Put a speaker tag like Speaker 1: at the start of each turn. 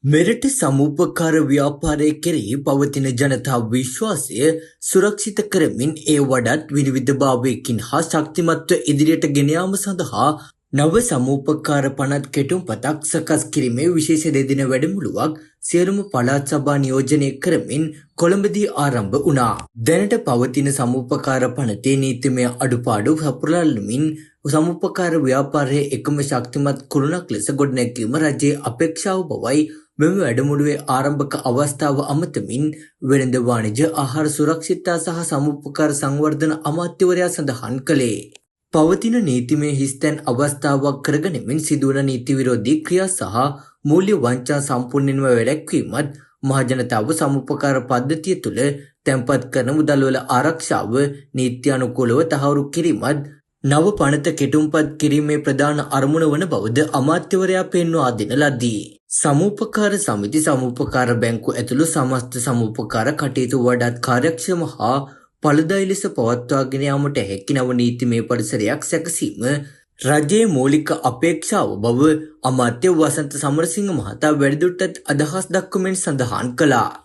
Speaker 1: මෙරට සමූපකාර ව්‍යාපාරය කෙරෙහි පවතින ජනතා විශ්වාසය සුරක්ෂිත කරමින් ඒ වඩාත් විනිවිදභාවයකින් හා ශක්තිමත්ව ඉදිරියට ගෙන යාම සඳහා නව සමූපකාර පනත් කෙටුම්පතක් සකස් කිරීමේ විශේෂ දෙදින වැඩමුළුවක් සියලුම පළාත් සභා නියෝජනය කරමින් කොළඹදී ආරම්භ වුණා. දැනට පවතින සමූපකාර පනතේ නීතිමය අඩුපාඩු සපුරාලමින් සමූපකාර ව්‍යාපාරයේ එකම ශක්තිමත් කුළුණක් ලෙස ගොඩනැගීම රජයේ අපේක්ෂාව බවයි මෙම වැඩමුළුවේ ආරම්භක අවස්ථාව අමතමින් වෙළඳ වාණිජ ආහාර සුරක්ෂිතතා සහ සමූපකාර සංවර්ධන අමාත්‍යවරයා සඳහන් කළේ. පවතින නීතිමය හිස්තැන් අවස්ථාවක් කරගනිමින් සිදුවන නීති විරෝධී ක්‍රියා සහ මූල්‍ය වංචා සම්පූර්ණයෙන්ම වැළැක්වීමත් මහජනතාව සමූපකාර පද්ධතිය තුළ තැන්පත් කරන මුදල්වල ආරක්ෂාව නීත්‍යානුකූලව තහවුරු කිරීමත් නව පනත කෙටුම්පත් කිරීමේ ප්‍රධාන අරමුණ වන බවද අමාත්‍යවරයා පෙන්වා දෙන ලදී. සමූපකාර සමිති සමූපකාර බැංකු ඇතුළු සමස්ත සමූපකාර කටයුතු වඩාත් කාර්යක්ෂම හා ඵලදායී ලෙස පවත්වාගෙන යාමට හැකි නව නීතිමය පරිසරයක් සැකසීම රජයේ මූලික අපේක්ෂාව බව අමාත්‍ය වසන්ත සමරසිංහ මහතා වැඩිදුරටත් අදහස් දක්වමින් සඳහන් කළා.